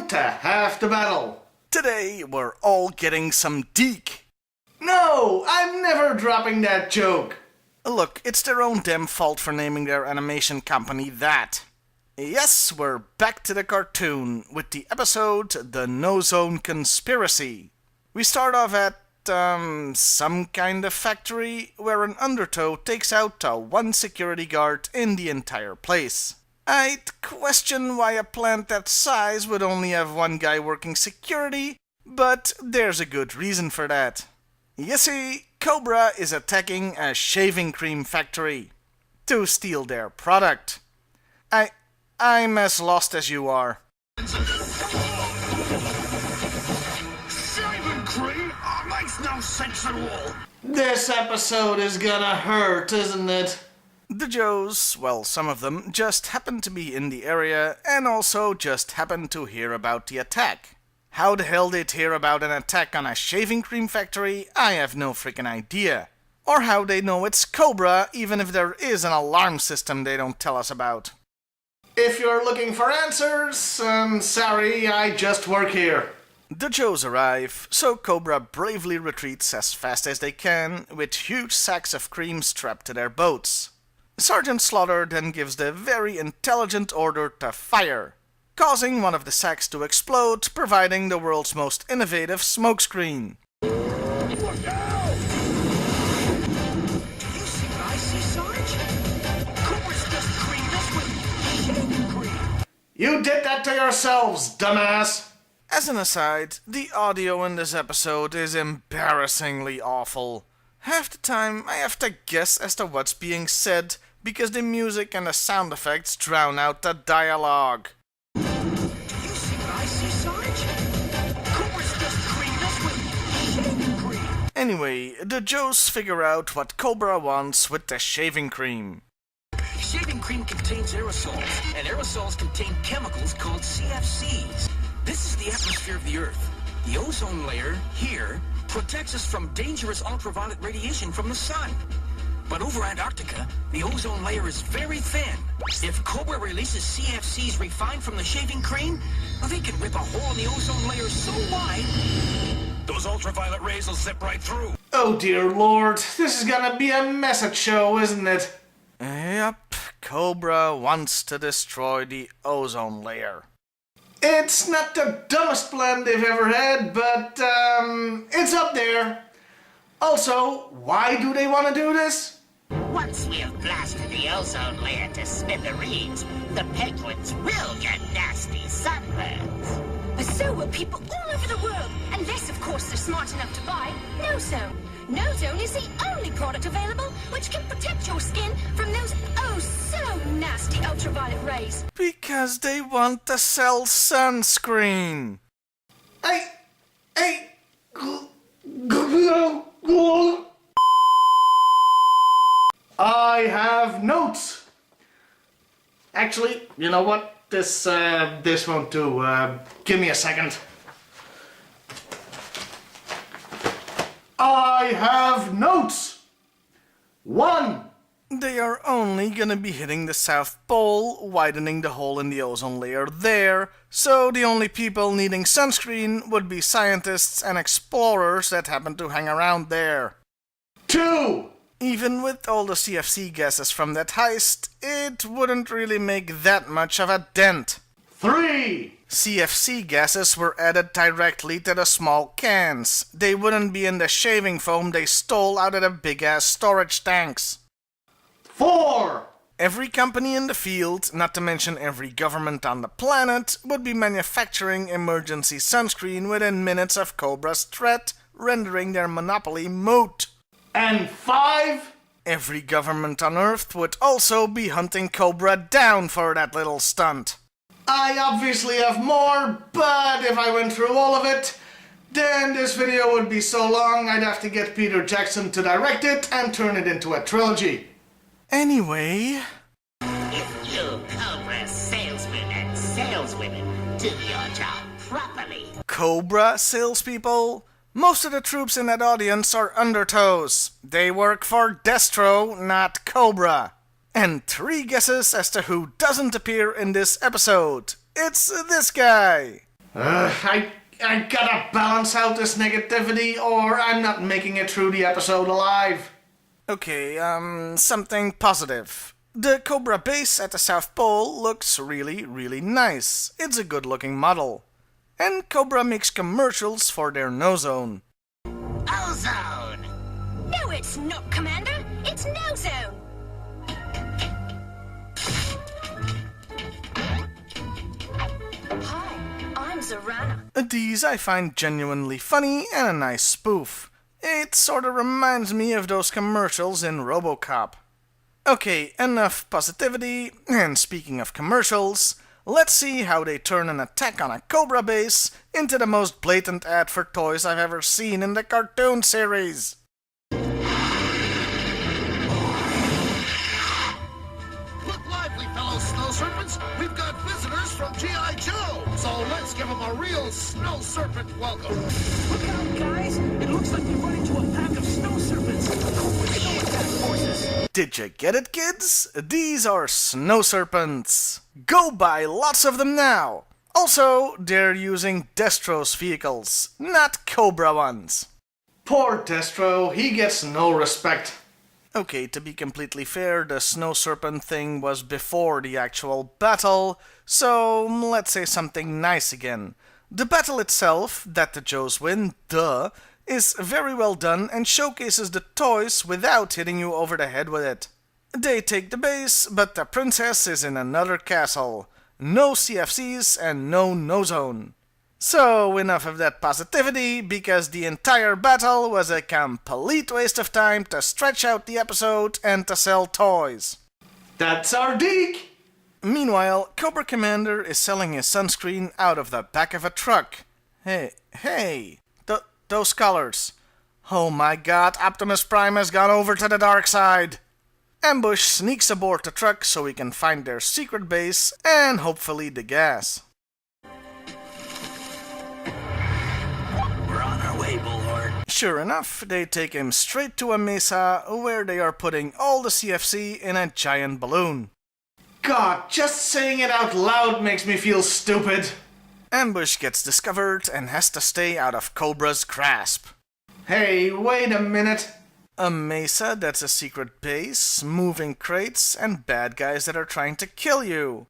to half the battle. Today, we're all getting some deek. No, I'm never dropping that joke. Look, it's their own damn fault for naming their animation company that. Yes, we're back to the cartoon with the episode The Nozone Conspiracy. We start off at, some kind of factory where an undertow takes out one security guard in the entire place. I'd question why a plant that size would only have one guy working security, but there's a good reason for that. You see, Cobra is attacking a shaving cream factory to steal their product. I'm as lost as you are. Shaving cream? Makes no sense at all. This episode is gonna hurt, isn't it? The Joes, well, some of them, just happened to be in the area and also just happened to hear about the attack. How the hell they'd hear about an attack on a shaving cream factory, I have no freaking idea. Or how they know it's Cobra, even if there is an alarm system they don't tell us about. If you're looking for answers, sorry, I just work here. The Joes arrive, so Cobra bravely retreats as fast as they can, with huge sacks of cream strapped to their boats. Sergeant Slaughter then gives the very intelligent order to fire, causing one of the sacks to explode, providing the world's most innovative smokescreen. Look out! Do you see what I see, Sarge? Cobra's just creamed us with shaving cream. You did that to yourselves, dumbass! As an aside, the audio in this episode is embarrassingly awful. Half the time I have to guess as to what's being said because the music and the sound effects drown out the dialogue. Do you see what I see, Sarge? Cobra's just creamed us with shaving cream. Anyway, the Joes figure out what Cobra wants with the shaving cream. Shaving cream contains aerosols, and aerosols contain chemicals called CFCs. This is the atmosphere of the Earth. The ozone layer, here, protects us from dangerous ultraviolet radiation from the sun. But over Antarctica, the ozone layer is very thin. If Cobra releases CFCs refined from the shaving cream, they can rip a hole in the ozone layer so wide, those ultraviolet rays will zip right through. Oh dear lord, this is gonna be a message show, isn't it? Yep, Cobra wants to destroy the ozone layer. It's not the dumbest plan they've ever had, but, it's up there. Also, why do they want to do this? Once we've blasted the ozone layer to smithereens, the penguins will get nasty sunburns. But so will people all over the world, unless, of course, they're smart enough to buy Nozone. Nozone is the only product available which can protect your skin from those oh-so-nasty ultraviolet rays. Because they want to sell sunscreen. I have notes. Actually, you know what? This won't do. Give me a second. I have notes. 1. They are only gonna be hitting the South Pole, widening the hole in the ozone layer there, so the only people needing sunscreen would be scientists and explorers that happen to hang around there. 2. Even with all the CFC gases from that heist, it wouldn't really make that much of a dent. 3. CFC gases were added directly to the small cans. They wouldn't be in the shaving foam they stole out of the big-ass storage tanks. 4. Every company in the field, not to mention every government on the planet, would be manufacturing emergency sunscreen within minutes of Cobra's threat, rendering their monopoly moot. And 5. Every government on Earth would also be hunting Cobra down for that little stunt. I obviously have more, but if I went through all of it, then this video would be so long I'd have to get Peter Jackson to direct it and turn it into a trilogy. Anyway... If you, Cobra salesmen and saleswomen, do your job properly. Cobra salespeople? Most of the troops in that audience are undertows. They work for Destro, not Cobra. And 3 guesses as to who doesn't appear in this episode. It's this guy. I gotta balance out this negativity or I'm not making it through the episode alive. Okay, something positive. The Cobra base at the South Pole looks really, really nice. It's a good looking model. And Cobra makes commercials for their Nozone. Ozone! No, it's not, Commander. It's Nozone. Hi, I'm Zorana. These I find genuinely funny and a nice spoof. It sorta reminds me of those commercials in RoboCop. Okay, enough positivity, and speaking of commercials, let's see how they turn an attack on a Cobra base into the most blatant ad for toys I've ever seen in the cartoon series. Look lively, fellow snow serpents! We've got visitors from G.I.Joe! So let's give them a real snow serpent welcome! Look out, guys! It looks like we run into a pack of snow serpents. With snow attack forces. Did you get it, kids? These are snow serpents. Go buy lots of them now. Also, they're using Destro's vehicles, not Cobra ones. Poor Destro, he gets no respect. Okay, to be completely fair, the snow serpent thing was before the actual battle, so let's say something nice again. The battle itself, that the Joes win, duh, is very well done and showcases the toys without hitting you over the head with it. They take the base, but the princess is in another castle. No CFCs and no Nozone. So enough of that positivity, because the entire battle was a complete waste of time to stretch out the episode and to sell toys. That's our Deke! Meanwhile, Cobra Commander is selling his sunscreen out of the back of a truck. Hey, those colors. Oh my god, Optimus Prime has gone over to the dark side. Ambush sneaks aboard the truck so he can find their secret base and hopefully the gas. We're on our way, Bullhorn. Sure enough, they take him straight to a mesa where they are putting all the CFC in a giant balloon. God, just saying it out loud makes me feel stupid. Ambush gets discovered and has to stay out of Cobra's grasp. Hey, wait a minute. A mesa that's a secret base, moving crates, and bad guys that are trying to kill you.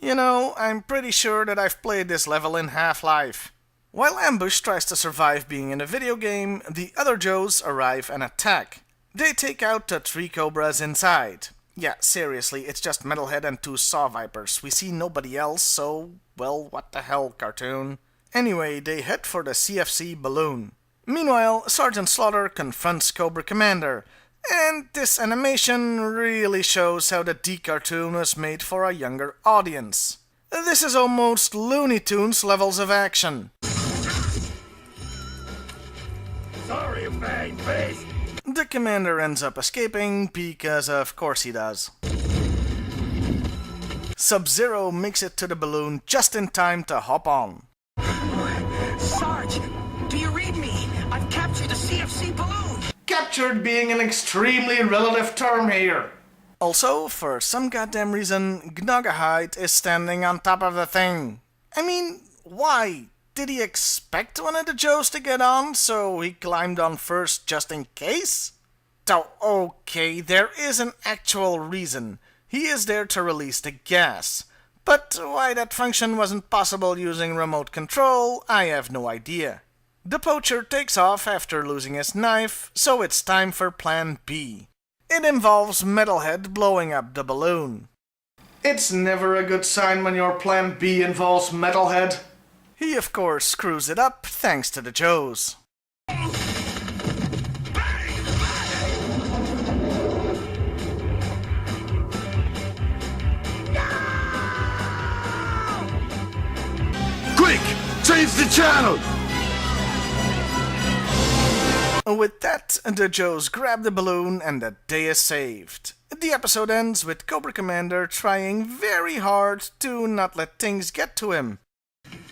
You know, I'm pretty sure that I've played this level in Half-Life. While Ambush tries to survive being in a video game, the other Joes arrive and attack. They take out the 3 Cobras inside. Yeah, seriously, it's just Metalhead and 2 Saw Vipers. We see nobody else, so, well, what the hell, cartoon. Anyway, they head for the CFC balloon. Meanwhile, Sergeant Slaughter confronts Cobra Commander, and this animation really shows how the D cartoon was made for a younger audience. This is almost Looney Tunes levels of action. Sorry, bang face! The commander ends up escaping because of course he does. Sub-Zero makes it to the balloon just in time to hop on. Sarge, do you read me? I've captured the CFC balloon. Captured being an extremely relative term here. Also, for some goddamn reason, Gnogahide is standing on top of the thing. I mean, why? Did he expect one of the Joes to get on, so he climbed on first just in case? So, okay, there is an actual reason. He is there to release the gas. But why that function wasn't possible using remote control, I have no idea. The poacher takes off after losing his knife, so it's time for Plan B. It involves Metalhead blowing up the balloon. It's never a good sign when your Plan B involves Metalhead. He of course screws it up thanks to the Joes. Quick! Change the channel! With that, the Joes grab the balloon and the day is saved. The episode ends with Cobra Commander trying very hard to not let things get to him.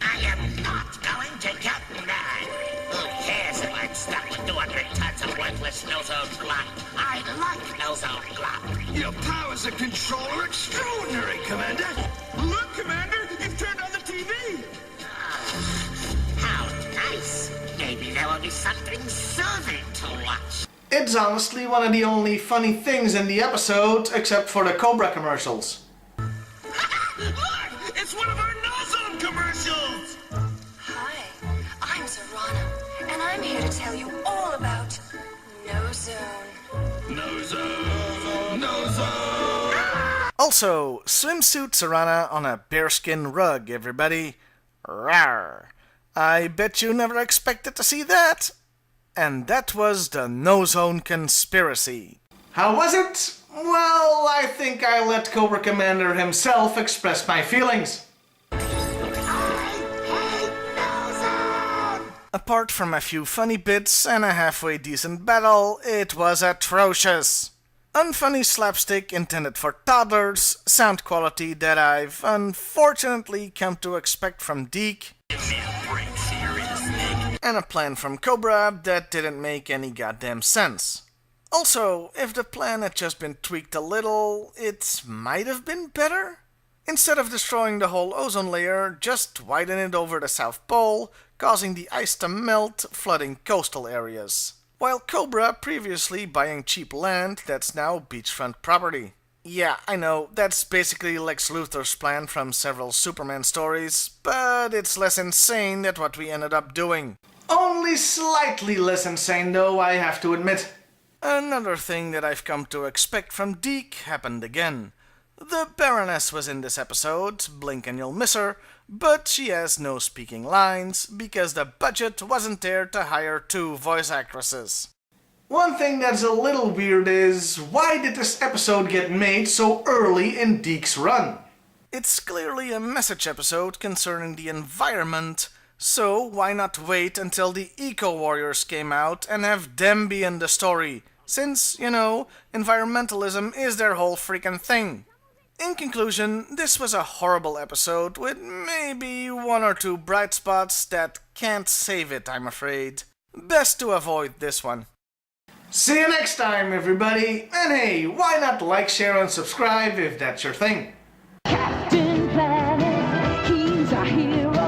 I am not going to get mad. Who cares if I'm stuck with 200 tons of worthless Nozone glop? I like Nozone glop. Your powers of control are extraordinary, Commander! Look, Commander! You've turned on the TV! be something soothing to watch. It's honestly one of the only funny things in the episode, except for the Cobra commercials. Look! It's one of our Nozone commercials! Hi, I'm Zorana, and I'm here to tell you all about Nozone. Nozone! Also, swimsuit Sarana on a bearskin rug, everybody. Rawr. I bet you never expected to see that. And that was the Nozone Conspiracy. How was it? Well, I think I let Cobra Commander himself express my feelings. Apart from a few funny bits and a halfway decent battle, it was atrocious. Unfunny slapstick intended for toddlers, sound quality that I've unfortunately come to expect from Deke, and a plan from Cobra that didn't make any goddamn sense. Also, if the plan had just been tweaked a little, it might have been better. Instead of destroying the whole ozone layer, just widen it over the South Pole, causing the ice to melt, flooding coastal areas. While Cobra previously buying cheap land that's now beachfront property. Yeah, I know, that's basically Lex Luthor's plan from several Superman stories, but it's less insane than what we ended up doing. Only slightly less insane though, I have to admit. Another thing that I've come to expect from Deke happened again. The Baroness was in this episode, blink and you'll miss her, but she has no speaking lines because the budget wasn't there to hire 2 voice actresses. One thing that's a little weird is, why did this episode get made so early in Deke's run? It's clearly a message episode concerning the environment, so why not wait until the Eco-Warriors came out and have them be in the story, since, you know, environmentalism is their whole freaking thing. In conclusion, this was a horrible episode with maybe 1 or 2 bright spots that can't save it, I'm afraid. Best to avoid this one. See you next time, everybody. And hey, why not like, share, and subscribe if that's your thing? Captain Planet, he's our hero.